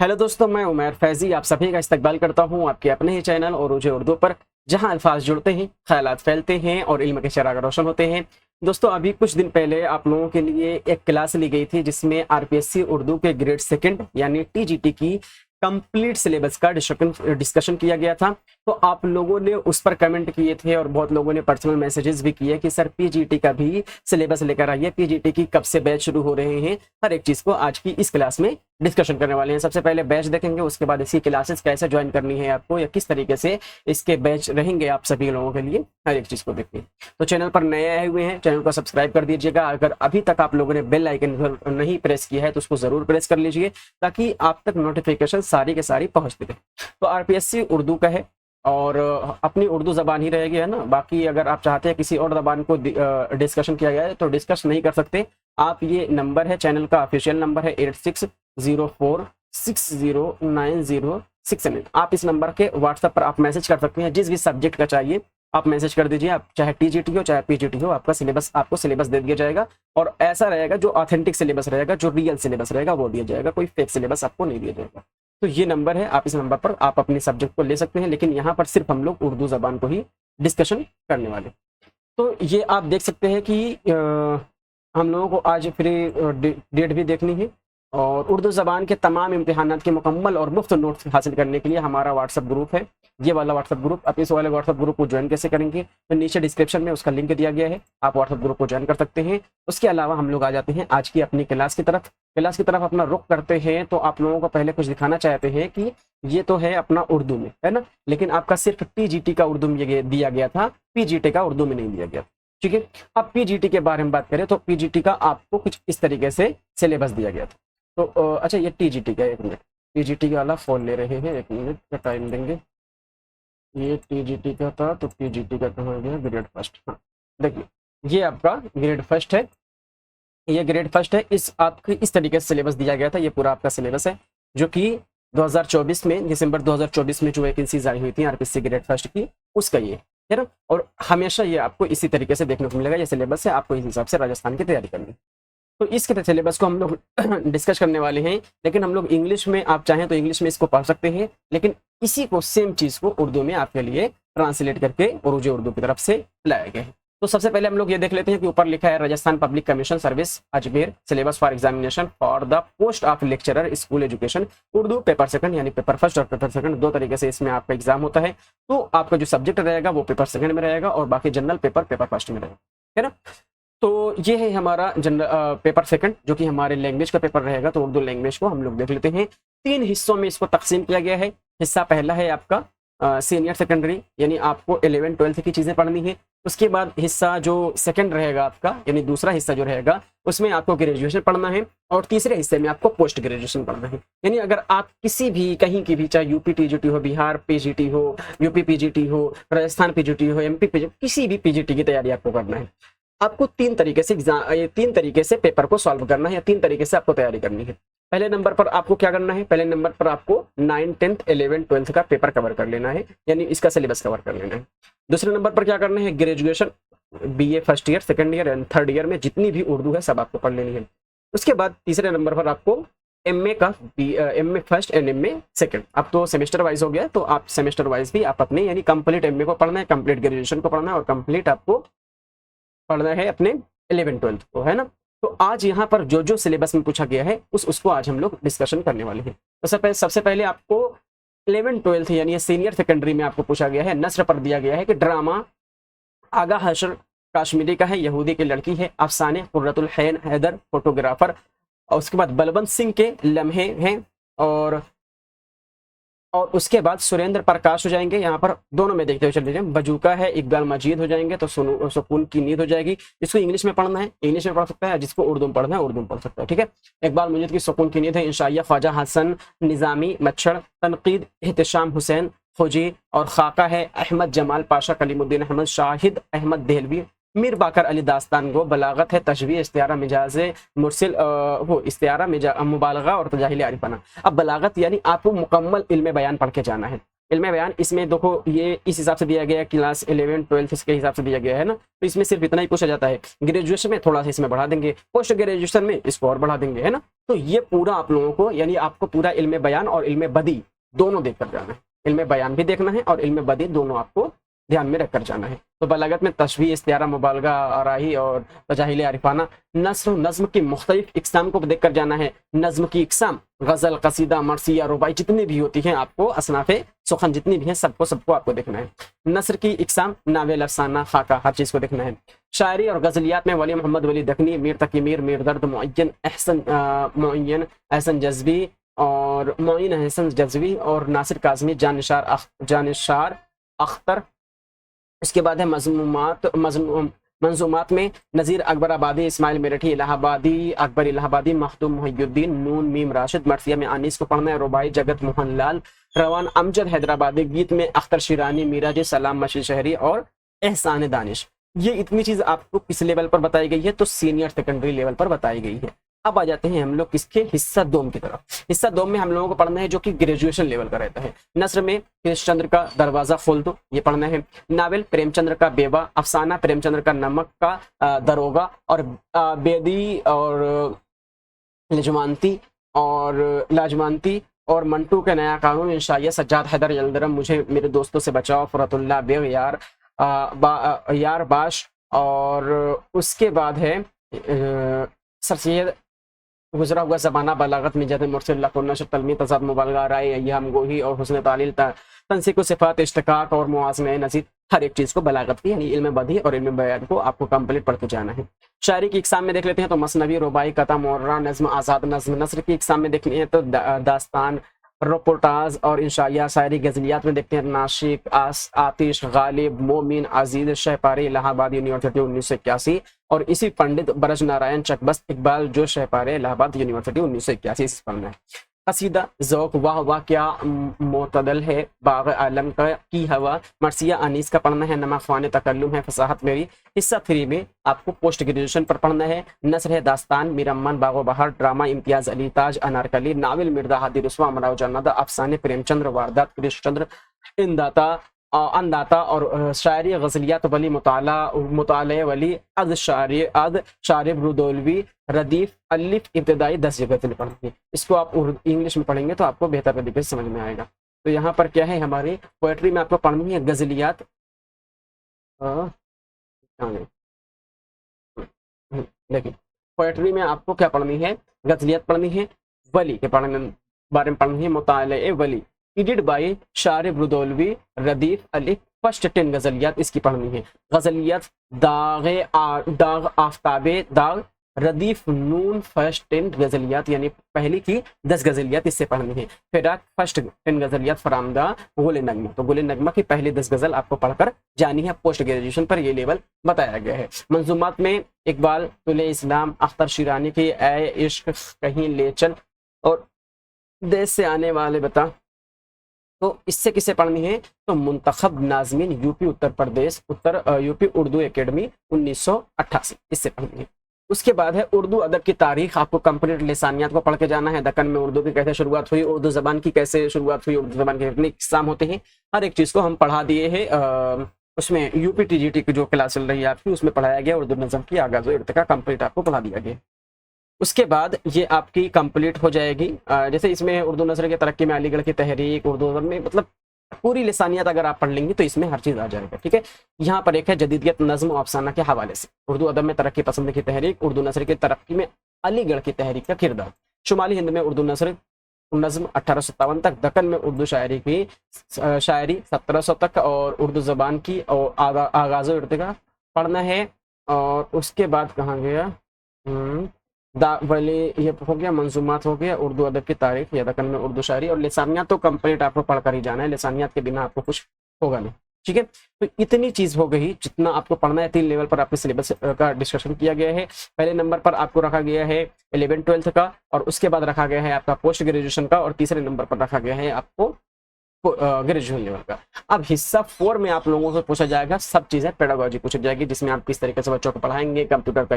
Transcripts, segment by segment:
Hello दोस्तों, मैं उमैर फैजी आप सभी का इस्तकबाल करता हूं आपके अपने ही चैनल उरूज उर्दू पर, जहां अल्फाज जुड़ते हैं, ख्यालात फैलते हैं और इल्म के चिराग रोशन होते हैं। दोस्तों, अभी कुछ दिन पहले आप लोगों के लिए एक क्लास ली गई थी जिसमें आरपीएससी उर्दू के ग्रेड सेकंड यानी टीजीटी की कंप्लीट सिलेबस का डिस्कशन किया गया था। तो आप लोगों ने उस पर कमेंट किए थे और बहुत लोगों ने पर्सनल मैसेजेस भी किए कि सर पीजीटी का भी सिलेबस लेकर आइए, पीजीटी की कब से बैच शुरू हो रहे हैं। हर एक चीज को आज की इस क्लास में डिस्कशन करने वाले हैं। सबसे पहले बैच देखेंगे, उसके बाद इसकी क्लासेस कैसे ज्वाइन करनी है आपको या किस तरीके से इसके बैच रहेंगे आप सभी लोगों के लिए, हर एक चीज को देखते हैं। तो चैनल पर नए आए हुए हैं, चैनल को सब्सक्राइब कर दीजिएगा। अगर अभी तक आप लोगों ने बेल आइकन नहीं प्रेस किया है तो उसको जरूर प्रेस कर लीजिए ताकि आप तक नोटिफिकेशन सारी के सारी पहुंचती रहे। तो आरपीएससी उर्दू का है और अपनी उर्दू जबान ही रहेगी, है ना। बाकी अगर आप चाहते हैं किसी और जबान को डिस्कशन किया जाए तो डिस्कस नहीं कर सकते आप। ये नंबर है, चैनल का ऑफिशियल नंबर है 8604609067। आप इस नंबर के व्हाट्सएप पर आप मैसेज कर सकते हैं, जिस भी सब्जेक्ट का चाहिए आप मैसेज कर दीजिए। आप चाहे टीजीटी हो चाहे पीजीटी हो, आपका सिलेबस आपको सिलेबस दे दिया जाएगा और ऐसा रहेगा जो ऑथेंटिक सिलेबस रहेगा, जो रियल सिलेबस रहेगा वो दिया जाएगा, कोई फेक सिलेबस आपको नहीं दिया जाएगा। तो ये नंबर है, आप इस नंबर पर आप अपने सब्जेक्ट को ले सकते हैं, लेकिन यहाँ पर सिर्फ हम लोग उर्दू जबान को ही डिस्कशन करने वाले। तो ये आप देख सकते हैं कि हम लोगों को आज फ्री डेट भी देखनी है और उर्दू ज़बान के तमाम इम्तिहानात के मुकम्मल और मुफ्त नोट्स हासिल करने के लिए हमारा व्हाट्सअप ग्रुप है, ये वाला व्हाट्सअप ग्रुप। आप इस वाले व्हाट्सअप ग्रुप को ज्वाइन कैसे करेंगे तो नीचे डिस्क्रिप्शन में उसका लिंक दिया गया है, आप व्हाट्सअप ग्रुप को ज्वाइन कर सकते हैं। उसके अलावा हम लोग आ जाते हैं आज की अपनी क्लास की तरफ। क्लास की तरफ अपना रुख करते हैं तो आप लोगों को पहले कुछ दिखाना चाहते हैं कि ये तो है अपना उर्दू में, है ना, लेकिन आपका सिर्फ टीजीटी का उर्दू में दिया गया था, पीजीटी का उर्दू में नहीं दिया गया। ठीक है, अब पीजीटी के बारे में बात करें तो पीजीटी का आपको कुछ इस तरीके से सिलेबस दिया गया था। तो अच्छा, ये टीजीटी का, एक मिनट, टीजीटी वाला फोन ले रहे हैं, एक मिनट का टाइम देंगे। ये टीजीटी का था तो टीजीटी का कहाँ गया, ग्रेड फर्स्ट। हाँ देखिए, ये आपका ग्रेड फर्स्ट है, ये ग्रेड फर्स्ट है। इस आपको इस तरीके से सिलेबस दिया गया था, ये पूरा आपका सिलेबस है जो कि 2024 में, दिसंबर 2024 में जो वैकेंसीज आई हुई थी आरपीएससी ग्रेड फर्स्ट की, उसका ये है ना। और हमेशा ये आपको इसी तरीके से देखने को मिलेगा, ये सिलेबस है, आपको इस हिसाब से राजस्थान की तैयारी करनी है। तो इसके सिलेबस को हम लोग डिस्कस करने वाले हैं, लेकिन हम लोग इंग्लिश में, आप चाहें तो इंग्लिश में इसको पढ़ सकते हैं, लेकिन इसी को सेम चीज़ को उर्दू में आपके लिए ट्रांसलेट करके उरूज उर्दू की तरफ से लाया गया है। तो सबसे पहले हम लोग ये देख लेते हैं कि ऊपर लिखा है Rajasthan public commission service Ajmer syllabus for examination for the post of lecturer school education Urdu paper second, यानी पेपर फर्स्ट और पेपर सेकंड दो तरीके से इसमें आपका एग्जाम होता है। तो आपका जो सब्जेक्ट रहेगा वो पेपर सेकंड में रहेगा और बाकी जनरल पेपर पेपर फर्स्ट में रहेगा, है ना। तो ये है हमारा जनरल पेपर सेकंड जो कि हमारे लैंग्वेज का पेपर रहेगा। तो उर्दू लैंग्वेज को हम लोग देख लेते हैं, 3 हिस्सों में इसको तकसीम किया गया है। हिस्सा पहला है आपका सीनियर सेकेंडरी, यानी आपको 11 12 की चीज़ें पढ़नी है। उसके बाद हिस्सा जो सेकंड रहेगा आपका, यानी दूसरा हिस्सा जो रहेगा उसमें आपको ग्रेजुएशन पढ़ना है और तीसरे हिस्से में आपको पोस्ट ग्रेजुएशन पढ़ना है। यानी अगर आप किसी भी कहीं की भी, चाहे यूपी टीजीटी हो, बिहार पीजीटी हो, यूपी पीजीटी हो, राजस्थान पीजीटी हो, एमपी पीजीटी, किसी भी पीजीटी की तैयारी आपको करना है, आपको 3 तरीके से तीन तरीके से पेपर को सॉल्व करना है या 3 तरीके से आपको तैयारी करनी है। पहले नंबर पर आपको क्या करना है, पहले नंबर पर आपको 9 10 11 12 का पेपर कवर कर लेना है, यानी इसका सिलेबस कवर कर लेना है। दूसरे नंबर पर क्या करना है, graduation BA first year, second year and third year में जितनी भी उर्दू है सब आपको पढ़ लेनी है। उसके बाद तीसरे नंबर पर आपको एमए का MA first and MA second, अब तो सेमेस्टर वाइज हो गया, तो आप सेमेस्टर वाइज भी आप अपने, यानी कंप्लीट एमए को पढ़ना है, कंप्लीट ग्रेजुएशन को पढ़ना है और कंप्लीट आपको पढ़ना है अपने 11 12 को, है ना। तो आज यहाँ पर जो जो सिलेबस में पूछा गया है उसको आज हम लोग डिस्कशन करने वाले हैं। तो सबसे पहले आपको 11 12 यानी सीनियर सेकेंडरी में आपको पूछा गया है, नस्र पर दिया गया है कि ड्रामा आगा हशर कश्मीरी का है, यहूदी की लड़की है, अफसाने कुर्रतुल हैन हैदर फोटोग्राफर, और उसके बाद बलवंत सिंह के लम्हे हैं, और उसके बाद सुरेंद्र प्रकाश हो जाएंगे। यहाँ पर दोनों में देखते हुए चल लीजिए, बजूका है, इकबाल मजीद हो जाएंगे, तो सुकून की नींद हो जाएगी। जिसको इंग्लिश में पढ़ना है इंग्लिश में पढ़ सकता है, जिसको उर्दू में पढ़ना है उर्दू में पढ़ सकता है, ठीक है। इकबाल मजीद की सुकून की नींद है, इंशाइया ख्वाजा हसन निज़ामी मच्छर, तनकीद एहतशाम हुसैन फौजी, और खाका है अहमद जमाल पाशा कलीमुद्दीन अहमद शाहिद अहमद देहलवी, मीर बाकर अली दास्तान गो, बलागत है तशबीह इस्तियारा मिजाज मुरसिल वो इस्तियारा मुबालगा और तजाहिल आरिफाना। अब बलागत यानी आपको मुकम्मल इल्म बयान पढ़ के जाना है, इल्म बयान इसमें देखो ये इस हिसाब से दिया गया है, क्लास 11 12 इसके हिसाब से दिया गया है ना, तो इसमें सिर्फ इतना ही पूछा जाता है। ग्रेजुएशन में थोड़ा सा इसमें बढ़ा देंगे, पोस्ट ग्रेजुएशन में इसको और बढ़ा देंगे, है ना। तो ये पूरा आप लोगों को यानी आपको पूरा इल्म बयान और इल्म बदी दोनों देखकर जाना है। इल्म बयान भी देखना है और इल्म बदी दोनों आपको ध्यान में रखकर जाना है। तो बलागत में तशबीह, इस्तिआरा, मुबालगा, आराही और तजाहिल आरिफाना, नस्र नज्म की मुख्तलिफ इकसाम को देखकर जाना है। नज्म की इकसाम गज़ल, कसीदा, मरसिया, रुबाई जितनी भी होती हैं आपको, असनाफे सुखन जितनी भी हैं सबको आपको देखना है। नस्र की इकसाम नावेल, अफसाना, खाका, हर चीज़ को देखना है। शायरी और गज़लियात में वली मोहम्मद वली दखनी, मीर तकी मीर, मीर दर्द, मुअय्यन एहसन जज़्बी और मोइन एहसन जज़्बी और नासिर काज़मी, जानिशार अख्तर। इसके बाद है मंजूमात में नज़ीर अकबर आबादी, इस्माइल मेरठी इलाहाबादी, अकबर इलाहाबादी, मखदूम मुहियुद्दीन, नून मीम राशिद। मरसिया में अनीस को पढ़ना है। रुबाई जगत मोहन लाल, रवान अमजद हैदराबादी। गीत में अख्तर शिरानी, मीराजी, सलाम मशीद शहरी और एहसान दानिश। ये इतनी चीज़ आपको किस लेवल पर बताई गई है, तो सीनियर सेकेंडरी लेवल पर बताई गई है। अब आ जाते हैं हम लोग किसके, हिस्सा दोम की तरफ। हिस्सा दोम में हम लोगों को पढ़ना है जो कि ग्रेजुएशन लेवल का रहता है। नस्र में कृष्णचंद्र का दरवाजा खोल दो, ये पढ़ना है। नावल प्रेमचंद्र का बेवा, अफसाना प्रेमचंद्र का नमक का दरोगा और बेदी और लाजमानती और मंटू का नया कानून, इंशाइया, सज्जाद हैदर यलदरम, मुझे मेरे दोस्तों से बचाओ, फरतुल्लाह बेग, यार बाश। और उसके बाद है सर सैयद गुजरा हुआ ज़माना, बलागत में जद मुर्सल्ला को नशर तलमी तजाद मुबालगा, राय अय्याम गोही और हुस्न तालील, तनसीक सिफ़ात, इश्तिकाक और मुआज़ने नज़ीर। हर एक चीज़ को बलागत की यानी इल्म बदी और इल्म बयान को आपको कंप्लीट पढ़ते जाना है। शायरी की इकसाम में देख लेते हैं तो मसनवी, रुबाई, कता, मुर्रा, नज़्म, आज़ाद नज़्म। नस्र की इकसाम में देखनी है तो दास्तान, रिपोर्टाज और इंशाइया। शायरी गज़लियात में देखते हैं नाशिक, आतिश, गालिब, मोमिन, अजीज, शहपारी, इलाहाबाद यूनिवर्सिटी 1981 और इसी पंडित ब्रज नारायण चकबस्त इकबाल जो शहपारी, इलाहाबाद यूनिवर्सिटी 1981 से पढ़ना है। कसीदा ज़ौक़, वाह वाह क्या मोतदल है, बाग़ आलम का की हवा। मरसिया अनीस का पढ़ना है। नमा ख़्वान तकल्लुम है, फसाहत मेरी। हिस्सा 3 में आपको पोस्ट ग्रेजुएशन पर पढ़ना है। नस्र है दास्तान, मीरअम्मन, बाग़ो बहार। ड्रामा इम्तियाज़ अली ताज, अनारकली। नावल मिर्ज़ा हादी रुस्वा, अमराव जन्नत। अफसाने प्रेमचंद्र, वारदात कृष्णचंद्र, अंदाता और शायरी गज़लियात वली मुताले वली, अद शारिब रुदौलवी, रदीफ, अलिफ, इब्तदाई 10 जगह से पढ़ेंगे। इसको आप इंग्लिश में पढ़ेंगे तो आपको बेहतर तरीके से समझ में आएगा। तो यहाँ पर क्या है, हमारी पोएट्री में आपको पढ़नी है गज़लियात, लेकिन पोएट्री में आपको क्या पढ़नी है, गज़लियात पढ़नी है, वली के बारे में पढ़नी है। मुताले वली एडिट बाय शारिब रुदौलवी, रदीफ, अली। फर्स्ट 10 गज़लियात इसकी पढ़नी है। गज़लियात दाग आफ्ताबे दाग, रदीफ नून। फर्स्ट 10 गज़लियात यानी पहली की 10 गज़लियात इससे पढ़नी है। फिर फर्स्ट 10 गज़लियात फरामदा गुल नगमा, तो गुल नगमा की पहली 10 गज़ल आपको पढ़कर जानी है। पोस्ट ग्रेजुएशन पर ये लेवल बताया गया है। मंजूमात में इकबाल, तुले इस्लाम, अख्तर शिरानी की ए इश्क, कहीं ले चल और देश से आने वाले बता। तो इससे किसे पढ़नी है, तो मुंतखब nazmeen UP Uttar Pradesh UP Urdu academy 1988 इससे पढ़नी है। उसके बाद है उर्दू अदब की तारीख, आपको कंप्लीट लिसानियात को पढ़ के जाना है। दक्कन में उर्दू की कैसे शुरुआत हुई, उर्दू ज़बान की कैसे शुरुआत हुई, उर्दू ज़बान के कितने इक़साम होते हैं, हर एक चीज़ को हम पढ़ा दिए हैं। उसमें यूपी टीजीटी की जो क्लास चल रही है आपकी, उसमें पढ़ाया गया। उर्दू नज़म की आगाज़ इर्तिका कंप्लीट आपको पढ़ा दिया गया। उसके बाद ये आपकी कंप्लीट हो जाएगी। जैसे इसमें उर्दू नसर की तरक्की में अलीगढ़ की तहरीक, उर्दू में मतलब पूरी लिसानियत अगर आप पढ़ लेंगे तो इसमें हर चीज़ आ जाएगा। ठीक है, यहाँ पर एक है जदीदियत नज़्म और अफसाना के हवाले से उर्दू अदब में तरक्की पसंद की तहरीक, उर्दू नसर की तरक्की में अलीगढ़ की तहरीक का किरदार। शुमाली हिंद में उर्दू नसर नज़्म 1857 तक, दक्कन में उर्दू शायरी की शायरी 1700 तक और उर्दू ज़बान की और आगाज़ इर्तिका पढ़ना है। और उसके बाद कहाँ गया, वाले ये हो गया, मंजूमात हो गया, उर्दू अदब की तारीख या दक्कन में उर्दू शायरी और लिसानियात तो कंप्लीट आपको पढ़ कर ही जाना है। लिसानियात के बिना आपको कुछ होगा नहीं। ठीक है, तो इतनी चीज़ हो गई जितना आपको पढ़ना है। 3 लेवल पर आपके सिलेबस का डिस्कशन किया गया है। पहले नंबर पर आपको रखा गया है 11-12 का और उसके बाद रखा गया है आपका पोस्ट ग्रेजुएशन का और तीसरे नंबर पर रखा गया है आपको ग्रेजुएशन लेवल का। अब हिस्सा 4 में आप लोगों से पूछा जाएगा सब चीज़ें, पेडागोजी पूछी जाएगी जिसमें आप किस तरीके से बच्चों को पढ़ाएंगे, कंप्यूटर का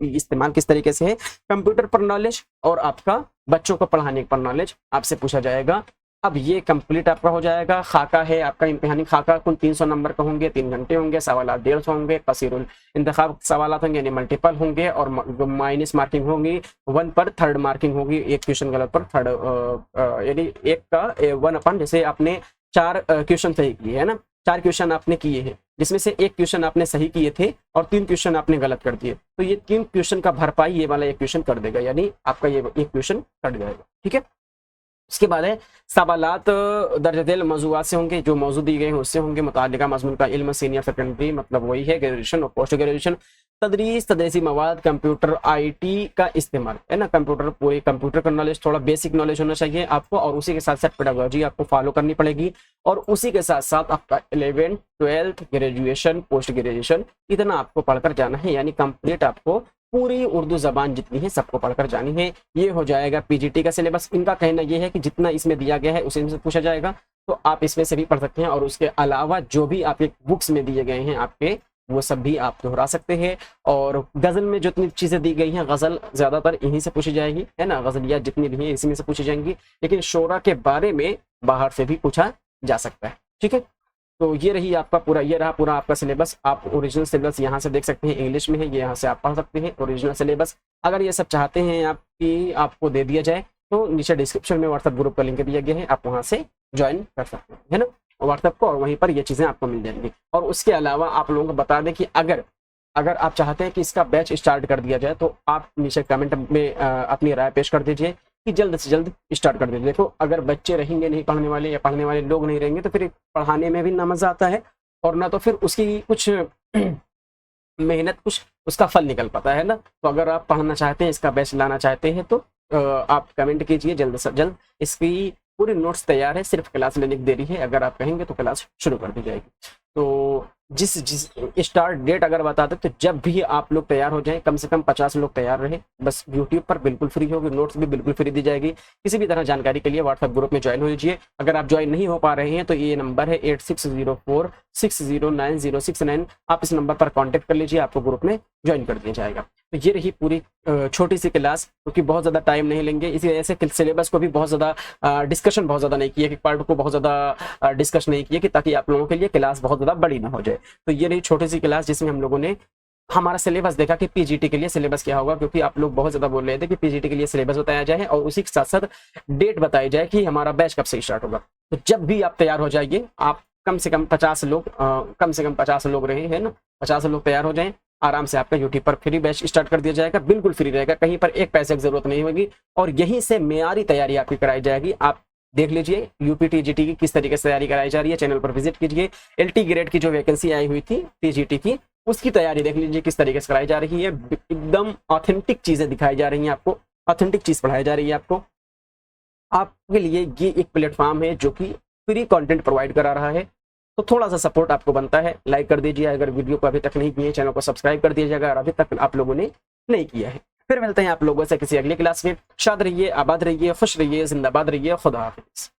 इस्तेमाल किस तरीके से है, कंप्यूटर पर नॉलेज और आपका बच्चों को पढ़ाने पर नॉलेज आपसे पूछा जाएगा। अब ये कंप्लीट आपका हो जाएगा। खाका है आपका इम्तिहानी खाका, कुल 300 नंबर का होंगे, 3 घंटे होंगे, सवालात 150 होंगे, कसीरुल इंतखाब सवालात होंगे यानी मल्टीपल होंगे, और माइनस मार्किंग होंगी 1 पर, थर्ड मार्किंग होगी, एक क्वेश्चन गलत पर थर्ड, यानी एक का 1 अपन, जैसे आपने 4 क्वेश्चन सही किए है ना, 4 क्वेश्चन आपने किए हैं, जिसमें से एक क्वेश्चन आपने सही किए थे और 3 क्वेश्चन आपने गलत कर दिए, तो ये 3 क्वेश्चन का भरपाई ये वाला एक क्वेश्चन कर देगा, यानी आपका ये एक क्वेश्चन कट जाएगा। ठीक है, इसके बाद है सवालात दर्जदिल मौजूआत से होंगे, जो मौजूद दी गए हैं उससे होंगे, मुतालिका मजमून का इल्म, सीनियर सेकेंडरी मतलब वही है, ग्रेजुएशन और पोस्ट ग्रेजुएशन, तदरीस तदरीसी मवाद, कंप्यूटर आईटी का इस्तेमाल है ना, कंप्यूटर पूरे कंप्यूटर का नॉलेज, थोड़ा बेसिक नॉलेज होना चाहिए आपको, और उसी के साथ साथ पेडागोजी आपको फॉलो करनी पड़ेगी, और उसी के साथ साथ आपका 11th 12th graduation post graduation इतना आपको पढ़कर जाना है, यानी कंप्लीट आपको पूरी उर्दू जबान जितनी है सबको पढ़कर जानी है। ये हो जाएगा पीजीटी का सिलेबस। इनका कहना यह है कि जितना इसमें दिया गया है उसी में से पूछा जाएगा, तो आप इसमें से भी पढ़ सकते हैं, और उसके अलावा जो भी आपके बुक्स में दिए गए हैं आपके, वो सब भी आप दोहरा सकते हैं। और गजल में जितनी चीजें दी गई हैं, गजल ज्यादातर इन्हीं से पूछी जाएगी है ना, गजलिया जितनी भी हैं इसी में से पूछी जाएंगी, लेकिन शोरा के बारे में बाहर से भी पूछा जा सकता है। ठीक है, तो ये रही आपका पूरा, ये रहा पूरा आपका सिलेबस। आप ओरिजिनल सिलेबस यहाँ से देख सकते हैं, इंग्लिश में है, ये यहाँ से आप पढ़ सकते हैं ओरिजिनल सिलेबस। अगर ये सब चाहते हैं आपकी आपको दे दिया जाए, तो नीचे डिस्क्रिप्शन में व्हाट्सएप ग्रुप का लिंक दिया गया है, आप वहाँ से ज्वाइन कर सकते हैं है ना व्हाट्सएप को, और वहीं पर ये चीज़ें आपको मिल जाएंगी। और उसके अलावा आप लोगों को बता दें कि अगर आप चाहते हैं कि इसका बैच स्टार्ट कर दिया जाए, तो आप नीचे कमेंट में अपनी राय पेश कर दीजिए कि जल्द से जल्द स्टार्ट कर दीजिए। देखो, अगर बच्चे रहेंगे नहीं पढ़ने वाले, या पढ़ने वाले लोग नहीं रहेंगे, तो फिर पढ़ाने में भी ना मजा आता है, और ना तो फिर उसकी कुछ मेहनत कुछ उसका फल निकल पाता है ना। तो अगर आप पढ़ना चाहते हैं, इसका बैच लाना चाहते हैं, तो आप कमेंट कीजिए, जल्द से जल्द इसकी पूरी नोट्स तैयार है, सिर्फ क्लास लेने की देरी है। अगर आप कहेंगे तो क्लास शुरू कर दी जाएगी। तो जिस स्टार्ट डेट अगर बता दें, तो जब भी आप लोग तैयार हो जाएं, कम से कम 50 लोग तैयार रहे बस। यूट्यूब पर बिल्कुल फ्री होगी, नोट्स भी बिल्कुल फ्री दी जाएगी। किसी भी तरह जानकारी के लिए व्हाट्सएप ग्रुप में ज्वाइन हो लीजिए। अगर आप ज्वाइन नहीं हो पा रहे हैं, तो ये नंबर है 8604609069, आप इस नंबर पर कॉन्टेक्ट कर लीजिए, आपको ग्रुप में ज्वाइन कर दिया जाएगा। तो ये रही पूरी छोटी सी क्लास, क्योंकि बहुत ज़्यादा टाइम नहीं लेंगे, इसी वजह से सिलेबस को भी बहुत ज़्यादा डिस्कशन बहुत ज़्यादा नहीं किया, कि पार्ट को बहुत ज़्यादा डिस्कस नहीं किया, कि ताकि आप लोगों के लिए क्लास बहुत ज़्यादा बड़ी ना हो जाए। तो ये रही छोटी सी क्लास, जिसमें हम लोगों ने हमारा सिलेबस देखा कि पीजीटी के लिए सिलेबस क्या होगा, क्योंकि आप लोग बहुत ज़्यादा बोल रहे थे कि पीजीटी के लिए सिलेबस बताया जाए, और उसी के साथ साथ डेट बताई जाए कि हमारा बैच कब से स्टार्ट होगा। तो जब भी आप तैयार हो जाइए, आप कम से कम 50 लोग रहे हैं ना, 50 लोग तैयार हो जाएं, आराम से आपका यूट्यूब पर फ्री बैच स्टार्ट कर दिया जाएगा, बिल्कुल फ्री रहेगा, कहीं पर एक पैसे की जरूरत नहीं होगी, और यहीं से मेयारी तैयारी आपकी कराई जाएगी। आप देख लीजिए यूपीटीजीटी की किस तरीके से तैयारी कराई जा रही है, चैनल पर विजिट कीजिए। एलटी ग्रेड की जो वैकेंसी आई हुई थी टीजीटी की, उसकी तैयारी देख लीजिए किस तरीके से कराई जा रही है। एकदम ऑथेंटिक चीजें दिखाई जा रही हैं आपको, ऑथेंटिक चीज पढ़ाई जा रही है आपको। आपके लिए ये एक प्लेटफॉर्म है जो कि फ्री कंटेंट प्रोवाइड करा रहा है, तो थोड़ा सा सपोर्ट आपको बनता है, लाइक कर दीजिए। अगर वीडियो को अभी तक नहीं किए, चैनल को सब्सक्राइब कर दीजिएगा, और अभी तक आप लोगों ने नहीं किया है। फिर मिलते हैं आप लोगों से किसी अगली क्लास में। शाद रहिए, आबाद रहिए, खुश रहिए, जिंदाबाद रहिए। खुदा हाफिज।